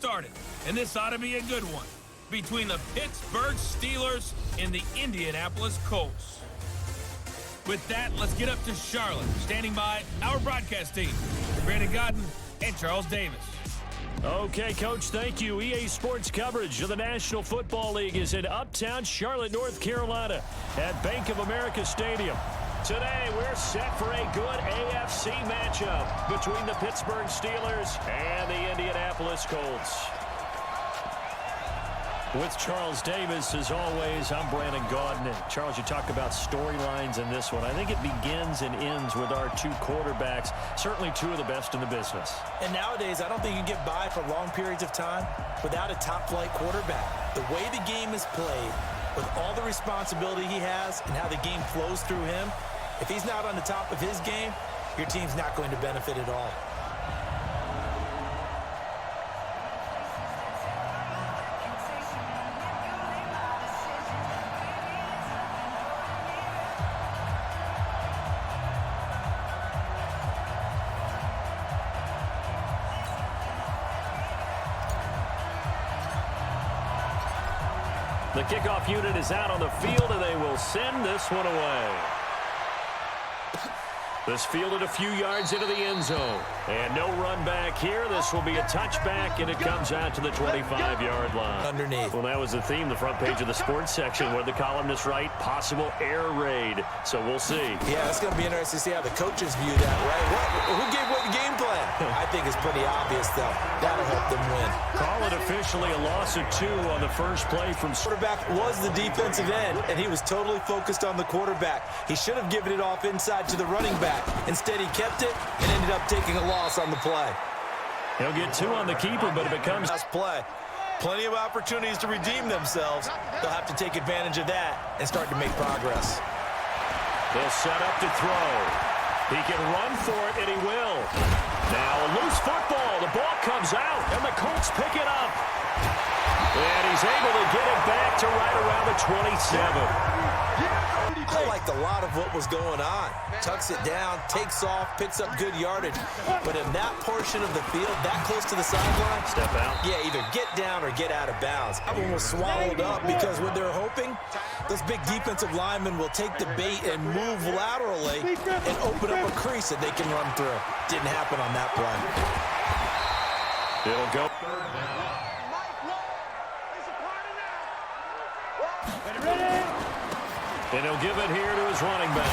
started, and this ought to be a good one, between the Pittsburgh Steelers and the Indianapolis Colts. With that, let's get up to Charlotte. Standing by, our broadcast team, Brandon Godden and Charles Davis. Okay, Coach, thank you. EA Sports coverage of the National Football League is in Uptown Charlotte, North Carolina at Bank of America Stadium. Today, we're set for a good AFC matchup between the Pittsburgh Steelers and the Indianapolis Colts. With Charles Davis, as always, I'm Brandon Godden. Charles, you talk about storylines in this one. I think it begins and ends with our two quarterbacks, certainly two of the best in the business. And nowadays, I don't think you can get by for long periods of time without a top-flight quarterback. The way the game is played, with all the responsibility he has and how the game flows through him, if he's not on the top of his game, your team's not going to benefit at all. The kickoff unit is out on the field, and they will send this one away. This fielded a few yards into the end zone. And no run back here. This will be a touchback, and it comes out to the 25-yard line. Underneath. Well, that was the theme, the front page of the sports section, where the columnists write, possible air raid. So we'll see. Yeah, it's going to be interesting to see how the coaches view that, right? Who gave what the game plan? I think it's pretty obvious, though. That'll help them win. Call it officially a loss of 2 on the first play from... Quarterback was the defensive end, and he was totally focused on the quarterback. He should have given it off inside to the running back. Instead, he kept it and ended up taking a loss on the play. He'll get 2 on the keeper, but it becomes... Last play. Plenty of opportunities to redeem themselves. They'll have to take advantage of that and start to make progress. They'll set up to throw. He can run for it, and he will. Now a loose football. The ball comes out, and the Colts pick it up. And he's able to get it back to right around the 27. I liked a lot of what was going on. Tucks it down, takes off, picks up good yardage. But in that portion of the field, that close to the sideline, step out. Yeah, either get down or get out of bounds. That one was swallowed up because what they're hoping, those big defensive linemen will take the bait and move laterally and open up a crease that they can run through. Didn't happen on that play. It'll go. And he'll give it here to his running back.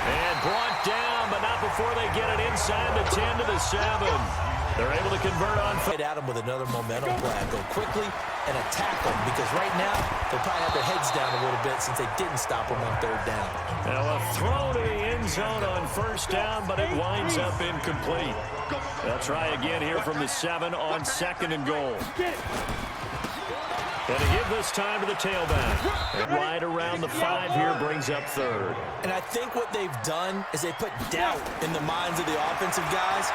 And brought down, but not before they get it inside the 10 to the 7. They're able to convert on. At him with another momentum plan. Go quickly and attack them, because right now they probably have their heads down a little bit since they didn't stop them on 3rd down. Now a throw to the end zone on 1st down, but it winds up incomplete. They'll try again here from the 7 on 2nd and goal. And to give this time to the tailback. Right around the 5 here brings up 3rd. And I think what they've done is they put doubt in the minds of the offensive guys.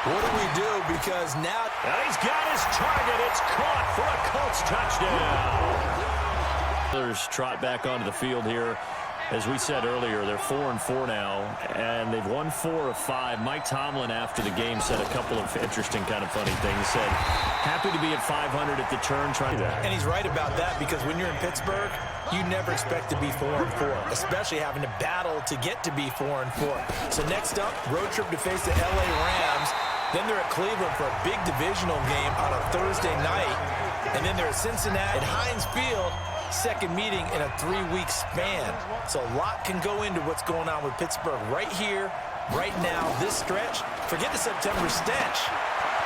What do we do? Because now... And he's got his target. It's caught for a Colts touchdown. Others trot back onto the field here. As we said earlier, they're 4-4 now, and they've won 4 of 5. Mike Tomlin, after the game, said a couple of interesting kind of funny things. Said, happy to be at 500 at the turn, trying that. And he's right about that, because when you're in Pittsburgh, you never expect to be 4-4, especially having to battle to get to be 4-4. So next up, road trip to face the LA Rams. Then they're at Cleveland for a big divisional game on a Thursday night. And then they're at Cincinnati at Heinz Field. Second meeting in a 3-week span. So a lot can go into what's going on with Pittsburgh right here, right now, this stretch. Forget the September stench.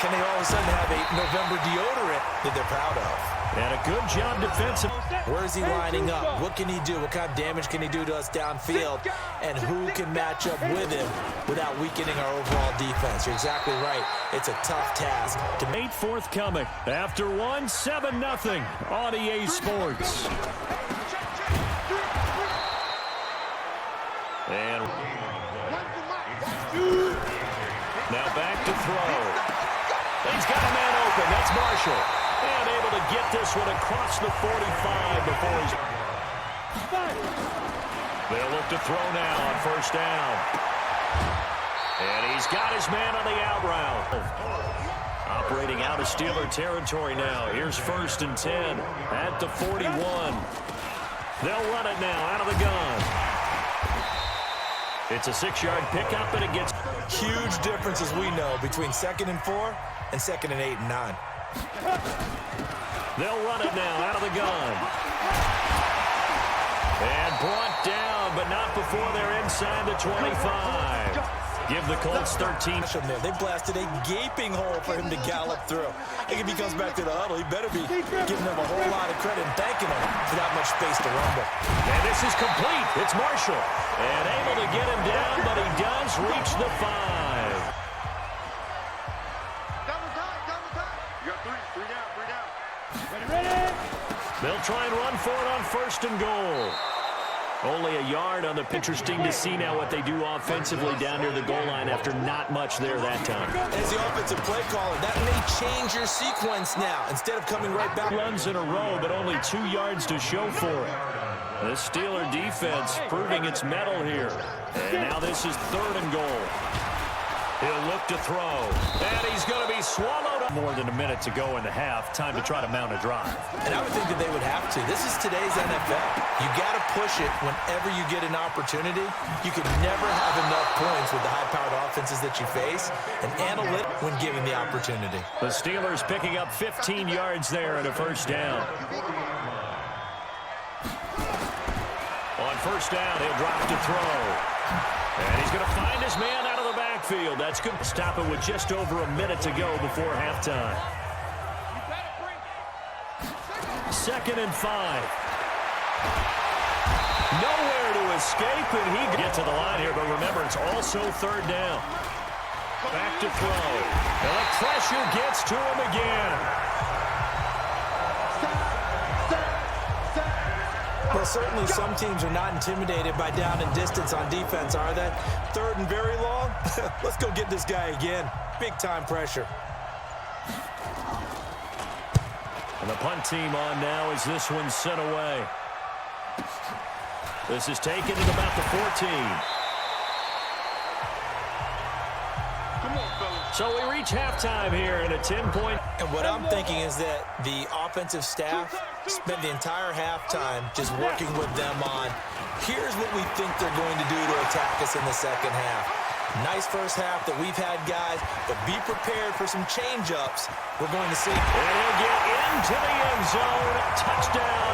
Can they all of a sudden have a November deodorant that they're proud of? And a good job defensive. Where is he lining up? What can he do? What kind of damage can he do to us downfield? And who can match up with him without weakening our overall defense? You're exactly right. It's a tough task. 8 forthcoming. After 1, 7-0 on EA Sports. And now back to throw. He's got a man open. That's Marshall. And able to get this one across the 45 before he's... They'll look to throw now on 1st down. And he's got his man on the out route. Operating out of Steeler territory now. Here's 1st and 10 at the 41. They'll run it now out of the gun. It's a 6-yard pickup, and it gets... Huge difference, as we know, between 2nd and 4 and 2nd and 8 and 9. They'll run it now out of the gun. And brought down, but not before they're inside the 25. Give the Colts 13. They blasted a gaping hole for him to gallop through. I think if he comes back to the huddle, he better be giving them a whole lot of credit and thanking them for that much space to rumble. And this is complete. It's Marshall. And able to get him down, but he does reach the 5. Double time. You got three down. Ready. They'll try and run for it on 1st and goal. Only a yard on the pitch. Interesting to see now what they do offensively down near the goal line after not much there that time. As the offensive play caller, that may change your sequence now. Instead of coming right back. Runs in a row, but only 2 yards to show for it. The Steeler defense proving its mettle here. And now this is 3rd and goal. He'll look to throw. And he's going to be swallowed up. More than a minute to go in the half. Time to try to mount a drive. And I would think that they would have to. This is today's NFL. You got to push it whenever you get an opportunity. You can never have enough points with the high-powered offenses that you face. And analytic when given the opportunity. The Steelers picking up 15 yards there and a 1st down. On 1st down, he'll drop to throw. And he's going to find his man out of the backfield. That's good. Stop it with just over a minute to go before halftime. 2nd and 5. Nowhere to escape, and he get to the line here. But remember, it's also 3rd down. Back to throw. And the pressure gets to him again. Well, certainly some teams are not intimidated by down and distance on defense, are they? 3rd and very long? Let's go get this guy again. Big-time pressure. And the punt team on now as this one's sent away. This is taken at about the 14. So we reach halftime here in a 10-point. And what I'm thinking is that the offensive staff spent the entire halftime just working with them on, here's what we think they're going to do to attack us in the 2nd half. Nice first half that we've had, guys, but be prepared for some change-ups we're going to see. And he'll get into the end zone. Touchdown,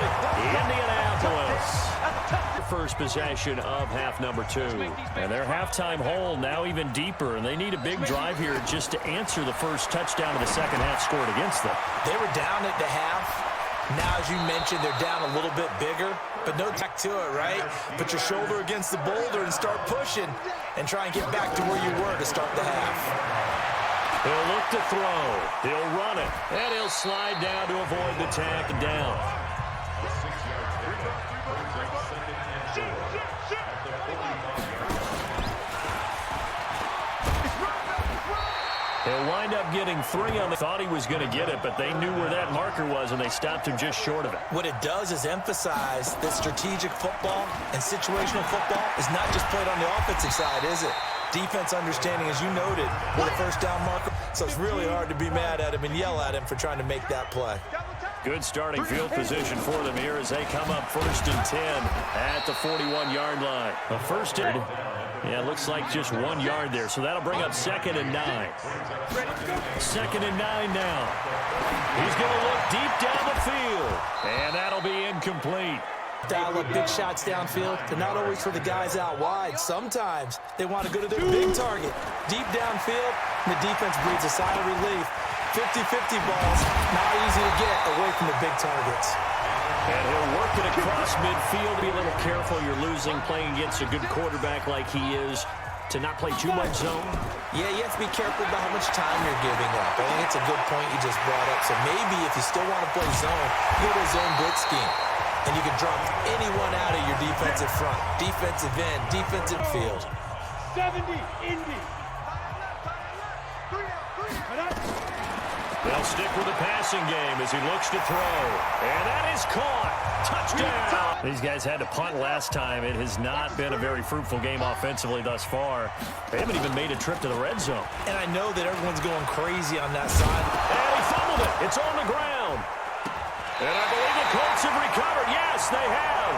Indianapolis. First possession of half number 2. And their halftime hole now even deeper, and they need a big drive here just to answer the first touchdown of the 2nd half scored against them. They were down at the half. Now, as you mentioned, they're down a little bit bigger, but no back to it, right? Put your shoulder against the boulder and start pushing and try and get back to where you were to start the half. He'll look to throw. He'll run it, and he'll slide down to avoid the tack and down. He'll wind up getting 3 on the... Thought he was going to get it, but they knew where that marker was, and they stopped him just short of it. What it does is emphasize that strategic football and situational football is not just played on the offensive side, is it? Defense understanding, as you noted, with a 1st down marker. So it's really hard to be mad at him and yell at him for trying to make that play. Good starting field position for them here as they come up 1st and 10 at the 41-yard line. The 1st and... Yeah, looks like just 1 yard there, so that'll bring up 2nd and 9. 2nd and 9 now. He's going to look deep down the field, and that'll be incomplete. Dial up big shots downfield. They're not always for the guys out wide. Sometimes they want to go to their big target. Deep downfield, and the defense breathes a sigh of relief. 50-50 balls, not easy to get away from the big targets. And he'll work it across midfield. Be a little careful. You're losing playing against a good quarterback like he is to not play too much zone. Yeah, you have to be careful about how much time you're giving up. I think it's a good point you just brought up. So maybe if you still want to play zone, go to a zone blitz scheme. And you can drop anyone out of your defensive front, defensive end, defensive field. 70, Indy. They'll stick with the passing game as he looks to throw. And that is caught. Touchdown. These guys had to punt last time. It has not been a very fruitful game offensively thus far. They haven't even made a trip to the red zone. And I know that everyone's going crazy on that side. And he fumbled it. It's on the ground. And I believe the Colts have recovered. Yes, they have.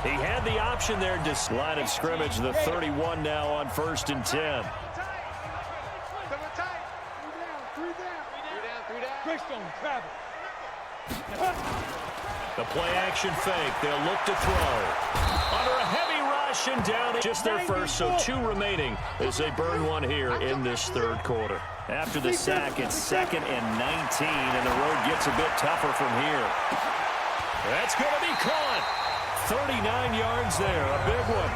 He had the option there to line of scrimmage, the 31 now on 1st and 10. The play action fake. They'll look to throw. Under a heavy rush and down. Just their first, so 2 remaining as they burn one here in this 3rd quarter. After the sack, it's 2nd and 19, and the road gets a bit tougher from here. That's going to be caught. 39 yards there, a big one.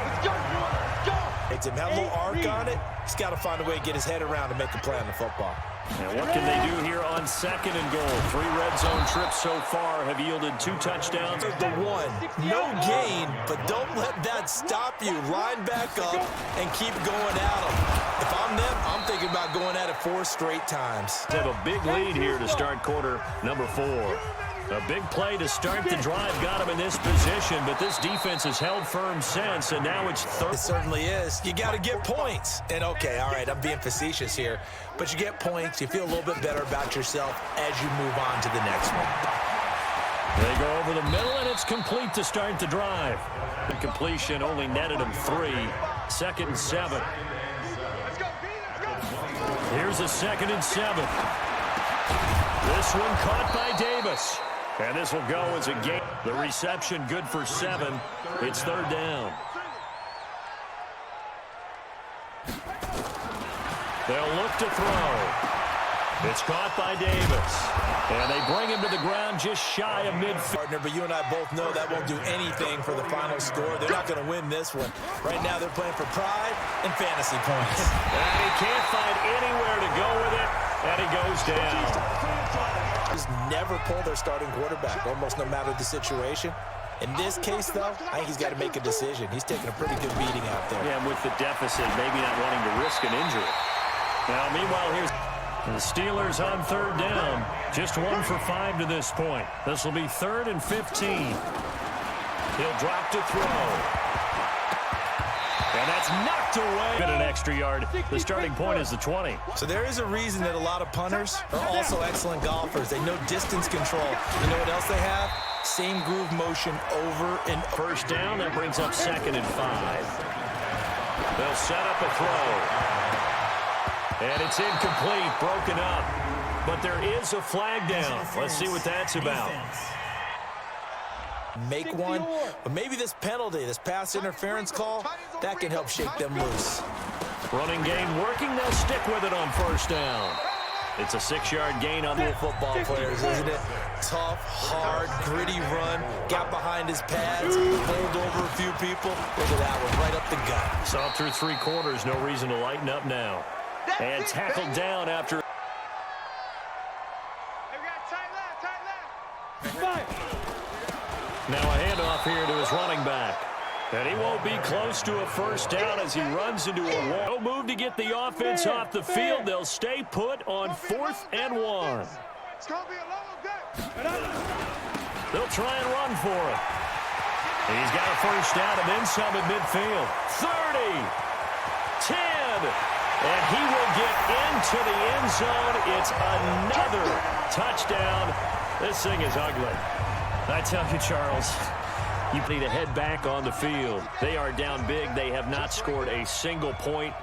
It's a little arc on it. He's got to find a way to get his head around to make a play on the football. And what can they do here on 2nd and goal? 3 red zone trips so far have yielded 2 touchdowns. The one, no gain, but don't let that stop you. Line back up and keep going at them. If I'm them, I'm thinking about going at it 4 straight times. They have a big lead here to start quarter number 4. A big play to start the drive got him in this position, but this defense has held firm since, and now it's 3rd. It certainly is. You got to get points. And, okay, all right, I'm being facetious here, but you get points. You feel a little bit better about yourself as you move on to the next one. They go over the middle, and it's complete to start the drive. The completion only netted him 3. 2nd and 7. Here's a 2nd and 7. This one caught by Davis. And this will go as a gain. The reception good for 7. It's 3rd down. They'll look to throw. It's caught by Davis. And they bring him to the ground just shy of midfield. But you and I both know that won't do anything for the final score. They're not going to win this one. Right now they're playing for pride and fantasy points. And he can't find anywhere to go with it. And he goes down. Just never pull their starting quarterback, almost no matter the situation. In this case, though, I think he's got to make a decision. He's taking a pretty good beating out there. Yeah, and with the deficit, maybe not wanting to risk an injury. Now, meanwhile, here's the Steelers on 3rd down. Just 1 for 5 to this point. This will be 3rd and 15. He'll drop to throw. And that's knocked away. Been an extra yard. The starting point is the 20. So there is a reason that a lot of punters are also excellent golfers. They know distance control. You know what else they have? Same groove motion over and 1st down. That brings up 2nd and 5. They'll set up a throw. And it's incomplete, broken up. But there is a flag down. Let's see what that's about. Make one, but maybe this penalty, this pass interference call, that can help shake them loose. Running game working, they'll stick with it on 1st down. It's a 6-yard gain on the football players, isn't it? Tough, hard, gritty run, got behind his pads, bowled over a few people. Look at that one, right up the gut. Saw through 3 quarters, no reason to lighten up now. And tackled down after. Now a handoff here to his running back. And he won't be close to a 1st down as he runs into a wall. No move to get the offense off the field. They'll stay put on 4th and 1. They'll try and run for it. He's got a 1st down and then some at midfield. 30, 10, and he will get into the end zone. It's another touchdown. This thing is ugly. I tell you, Charles, you need to head back on the field. They are down big. They have not scored a single point.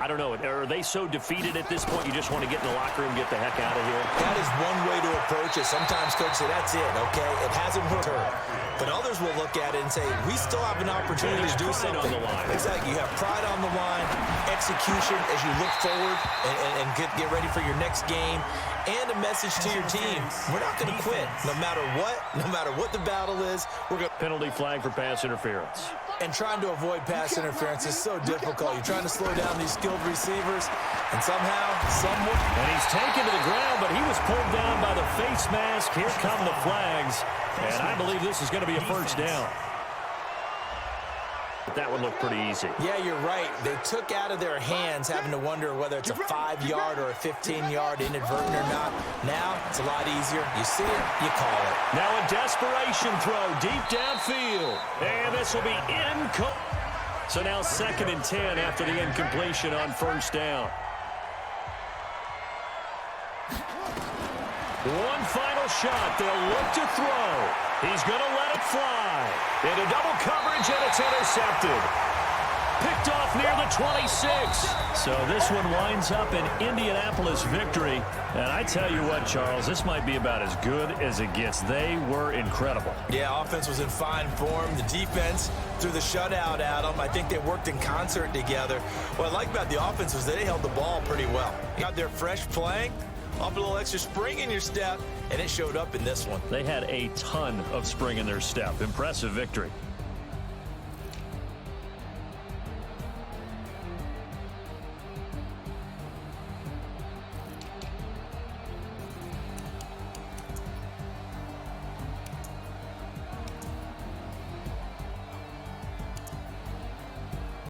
I don't know. Are they so defeated at this point you just want to get in the locker room and get the heck out of here? That is one way to approach it. Sometimes coaches say, that's it, okay? It hasn't worked. But others will look at it and say, we still have an opportunity to do something. On the line. Exactly. You have pride on the line, execution as you look forward and get ready for your next game, and a message to your team. We're not going to quit no matter what the battle is. We're going to penalty flag for pass interference. And trying to avoid pass interference is so difficult. You're trying to slow down these skilled receivers, and somehow, someone... And he's taken to the ground, but he was pulled down by the face mask. Here come the flags, and I believe this is going to be a 1st down. That would look pretty easy. Yeah, you're right. They took out of their hands having to wonder whether it's a 5-yard or a 15-yard inadvertent or not. Now it's a lot easier. You see it, you call it. Now a desperation throw deep downfield. And this will be incomplete. So now 2nd and 10 after the incompletion on 1st down. One final shot. They'll look to throw. He's going to let it fly. Into double coverage, and it's intercepted. Picked off near the 26. So this one winds up an Indianapolis victory. And I tell you what, Charles, this might be about as good as it gets. They were incredible. Yeah, offense was in fine form. The defense threw the shutout at them. I think they worked in concert together. What I like about the offense was they held the ball pretty well. You got their fresh playing, off a little extra spring in your step, and it showed up in this one. They had a ton of spring in their step. Impressive victory.